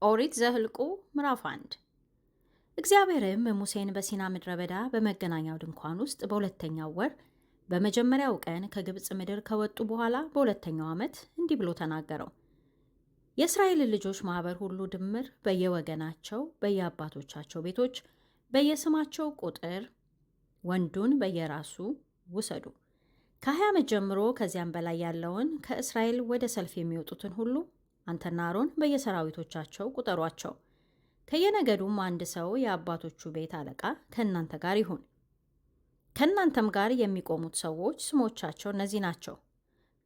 ኦሪት ዘኍልቍ ምዕራፍ 1 እግዚአብሔርም ሙሴን በሲና ምድረ በዳ በመገናኛው ድንኳን ውስጥ በሁለተኛው ወር በመጀመሪያው ቀን ከግብፅ ምድር ከወጡ በኋላ በሁለተኛው ዓመት እንዲህ ብሎ ተናገረው። የእስራኤልን ልጆች ማኅበር ሁሉ ድምር በየወገናቸው በየአባቶቻቸው ቤቶች በየስማቸው ቁጥር ወንዱን በየራሱ ውሰዱ። ከ20 ዓመት ጀምሮ ከዚያም በላይ ያለውን ከእስራኤል ወደ ሰልፍ የሚወጡትን ሁሉ አንተና አሮን በየሰራዊቶቻቸው ቁጠሯቸው። ከየነገዱም አንድ ሰው የአባቶቹ ቤት አለቃ ከእናንተ ጋር ይሁን። ከእናንተም ጋር የሚቆሙት ሰዎች ስሞቻቸው እነዚህ ናቸው።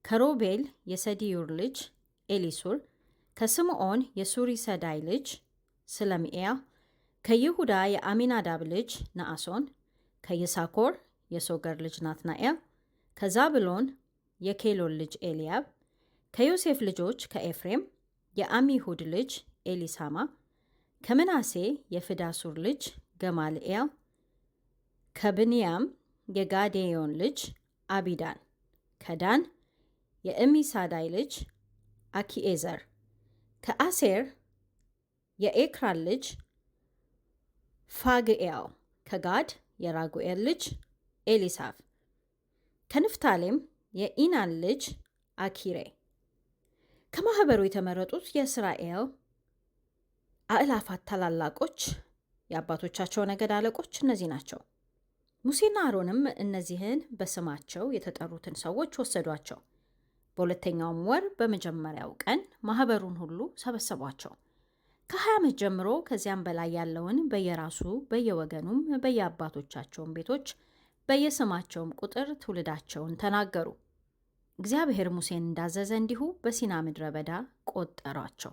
ከሮቤል የሰዲዩር ልጅ ኤሊሱር፣ ከስምዖን የሱሪሰዳይ ልጅ ስለሚኤል፣ ከይሁዳ የአሚናዳብ ልጅ ነአሶን፣ ከይሳኮር የሶገር ልጅ ናትናኤል፣ ከዛብሎን የኬሎን ልጅ ኤልያብ፣ ከዮሴፍ ልጆች ከኤፍሬም የአሚሁድ ልጅ ኤሊሳማ፣ ከምናሴ የፍዳሱር ልጅ ገማልኤል፣ ከብንያም የጋዴዮን ልጅ አቢዳን፣ ከዳን የእሚሳዳይ ልጅ አኪኤዘር፣ ከአሴር የኤክራን ልጅ ፋግኤል፣ ከጋድ የራጉኤል ልጅ ኤሊሳፍ፣ ከንፍታሌም የኢናን ልጅ አኪሬ። ከማኅበሩ የተመረጡት የእስራኤል አእላፋት ታላላቆች የአባቶቻቸው ነገድ አለቆች እነዚህ ናቸው። ሙሴና አሮንም እነዚህን በስማቸው የተጠሩትን ሰዎች ወሰዷቸው። በሁለተኛውም ወር በመጀመሪያው ቀን ማኅበሩን ሁሉ ሰበሰቧቸው። ከ20 ዓመት ጀምሮ ከዚያም በላይ ያለውን በየራሱ በየወገኑም በየአባቶቻቸውን ቤቶች በየስማቸውም ቁጥር ትውልዳቸውን ተናገሩ። እግዚአብሔር ሙሴን እንዳዘዘ እንዲሁ በሲና ምድረ በዳ ቆጠሯቸው።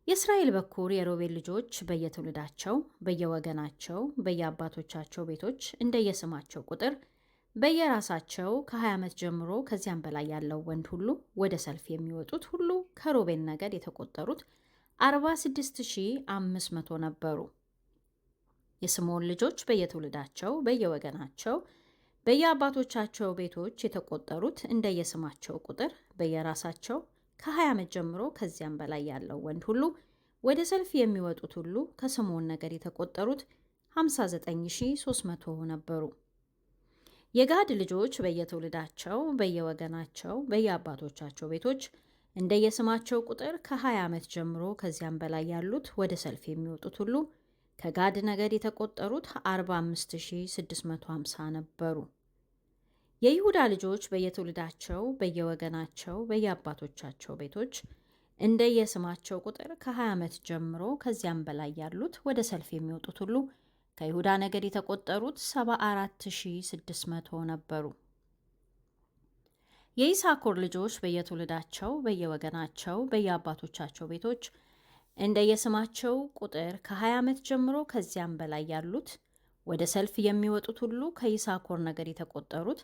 የእስራኤል በኩር የሮቤል ልጆች በየትውልዳቸው በየወገናቸው በየአባቶቻቸው ቤቶች እንደየስማቸው ቁጥር በየራሳቸው ከ20 ዓመት ጀምሮ ከዚያም በላይ ያለው ወንድ ሁሉ ወደ ሰልፍ የሚወጡት ሁሉ ከሮቤል ነገድ የተቆጠሩት 46,500 ነበሩ። የስምዖን ልጆች በየትውልዳቸው በየወገናቸው በየአባቶቻቸው ቤቶች የተቆጠሩት እንደየስማቸው ቁጥር በየራሳቸው ከ20 ዓመት ጀምሮ ከዚያም በላይ ያለው ወንድ ሁሉ ወደ ሰልፍ የሚወጡት ሁሉ ከስምዖን ነገድ የተቆጠሩት 59,300 ነበሩ። የጋድ ልጆች በየትውልዳቸው በየወገናቸው በየአባቶቻቸው ቤቶች እንደየስማቸው ቁጥር ከ20 ዓመት ጀምሮ ከዚያም በላይ ያሉት ወደ ሰልፍ የሚወጡት ሁሉ ከጋድ ነገድ የተቆጠሩት 45,650 ነበሩ። የይሁዳ ልጆች በየትውልዳቸው በየወገናቸው በየአባቶቻቸው ቤቶች እንደየስማቸው ቁጥር ከ20 ዓመት ጀምሮ ከዚያም በላይ ያሉት ወደ ሰልፍ የሚወጡት ሁሉ ከይሁዳ ነገድ የተቆጠሩት 74,600 ነበሩ። የይሳኮር ልጆች በየትውልዳቸው በየወገናቸው በየአባቶቻቸው ቤቶች እንደየስማቸው ቁጥር ከ20 ዓመት ጀምሮ ከዚያም በላይ ያሉት ወደ ሰልፍ የሚወጡት ሁሉ ከይሳኮር ነገድ የተቆጠሩት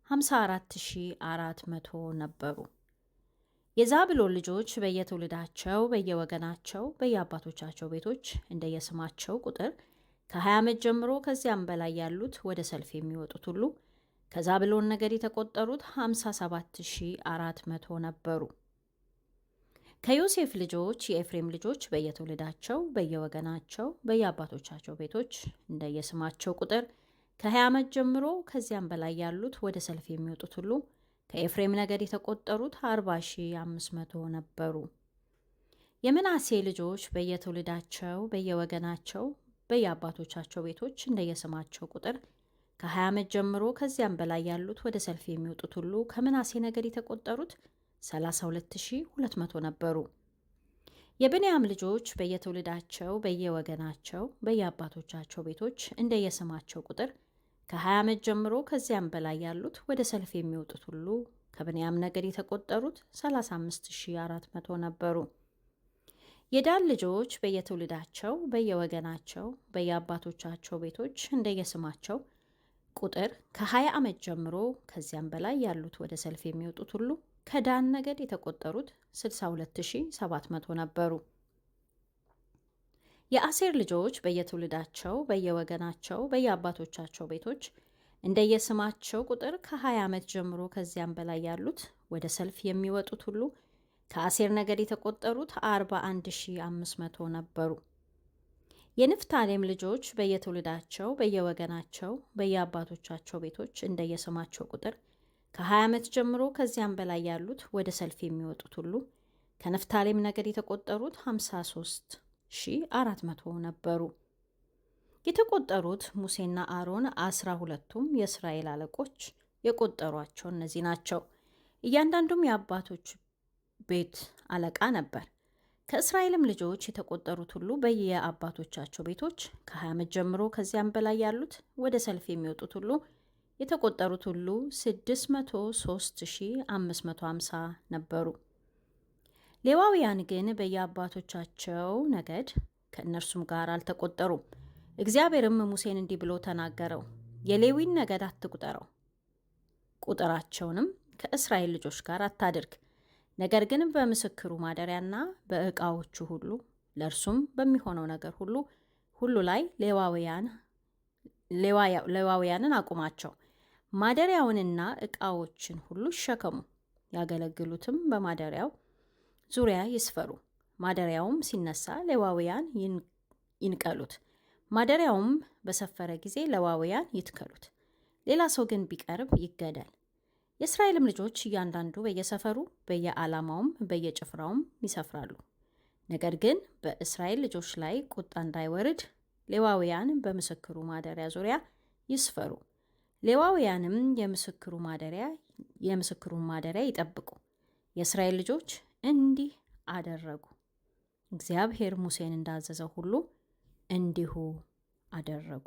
54,400 ነበሩ። የዛብሎን ልጆች በየትውልዳቸው በየወገናቸው በየአባቶቻቸው ቤቶች እንደየስማቸው ቁጥር ከ20 ዓመት ጀምሮ ከዚያም በላይ ያሉት ወደ ሰልፍ የሚወጡት ሁሉ ከዛብሎን ነገድ የተቆጠሩት 57,400 ነበሩ። ከዮሴፍ ልጆች የኤፍሬም ልጆች በየትውልዳቸው በየወገናቸው በየአባቶቻቸው ቤቶች እንደየስማቸው ቁጥር ከ20 ዓመት ጀምሮ ከዚያም በላይ ያሉት ወደ ሰልፍ የሚወጡት ሁሉ ከኤፍሬም ነገድ የተቆጠሩት 40,500 ነበሩ። የምናሴ ልጆች በየትውልዳቸው በየወገናቸው በየአባቶቻቸው ቤቶች እንደየስማቸው ቁጥር ከ20 ዓመት ጀምሮ ከዚያም በላይ ያሉት ወደ ሰልፍ የሚወጡት ሁሉ ከምናሴ ነገድ የተቆጠሩት 32,200 ነበሩ። የብንያም ልጆች በየትውልዳቸው በየወገናቸው በየአባቶቻቸው ቤቶች እንደየስማቸው ቁጥር ከ20 ዓመት ጀምሮ ከዚያም በላይ ያሉት ወደ ሰልፍ የሚወጡት ሁሉ ከብንያም ነገድ የተቆጠሩት 35,400 ነበሩ። የዳን ልጆች በየትውልዳቸው በየወገናቸው በየአባቶቻቸው ቤቶች እንደየስማቸው ቁጥር ከ20 ዓመት ጀምሮ ከዚያም በላይ ያሉት ወደ ሰልፍ የሚወጡት ሁሉ ከዳን ነገድ የተቆጠሩት 62,700 ነበሩ። የአሴር ልጆች በየትውልዳቸው በየወገናቸው በየአባቶቻቸው ቤቶች እንደየስማቸው ቁጥር ከ20 ዓመት ጀምሮ ከዚያም በላይ ያሉት ወደ ሰልፍ የሚወጡት ሁሉ ከአሴር ነገድ የተቆጠሩት 41500 ነበሩ። የንፍታሌም ልጆች በየትውልዳቸው በየወገናቸው በየአባቶቻቸው ቤቶች እንደየስማቸው ቁጥር ከ20 ዓመት ጀምሮ ከዚያም በላይ ያሉት ወደ ሰልፍ የሚወጡት ሁሉ ከንፍታሌም ነገድ የተቆጠሩት 53400 ነበሩ። የተቆጠሩት ሙሴና አሮን 12ቱም የእስራኤል አለቆች የቆጠሯቸው እነዚህ ናቸው። እያንዳንዱም የአባቶች ቤት አለቃ ነበር። ከእስራኤልም ልጆች የተቆጠሩት ሁሉ በየአባቶቻቸው ቤቶች ከ20 ዓመት ጀምሮ ከዚያም በላይ ያሉት ወደ ሰልፍ የሚወጡት ሁሉ የተቆጠሩት ሁሉ 603550 ነበሩ። ሌዋውያን ግን በየአባቶቻቸው ነገድ ከእነርሱም ጋር አልተቆጠሩም። እግዚአብሔርም ሙሴን እንዲህ ብሎ ተናገረው፣ የሌዊን ነገድ አትቁጠረው፣ ቁጥራቸውንም ከእስራኤል ልጆች ጋር አታድርግ። ነገር ግን በምስክሩ ማደሪያና በዕቃዎቹ ሁሉ ለእርሱም በሚሆነው ነገር ሁሉ ላይ ሌዋውያንን አቁማቸው። ማደሪያውንና ዕቃዎችን ሁሉ ይሸከሙ፣ ያገለግሉትም በማደሪያው ዙሪያ ይስፈሩ። ማደሪያውም ሲነሳ ሌዋውያን ይንቀሉት፣ ማደሪያውም በሰፈረ ጊዜ ሌዋውያን ይትከሉት። ሌላ ሰው ግን ቢቀርብ ይገደል። የእስራኤልም ልጆች እያንዳንዱ በየሰፈሩ በየዓላማውም በየጭፍራውም ይሰፍራሉ። ነገር ግን በእስራኤል ልጆች ላይ ቁጣ እንዳይወርድ ሌዋውያን በምስክሩ ማደሪያ ዙሪያ ይስፈሩ። ሌዋውያንም የምስክሩን ማደሪያ ይጠብቁ። የእስራኤል ልጆች እንዲህ አደረጉ። እግዚአብሔር ሙሴን እንዳዘዘው ሁሉ እንዲሁ አደረጉ።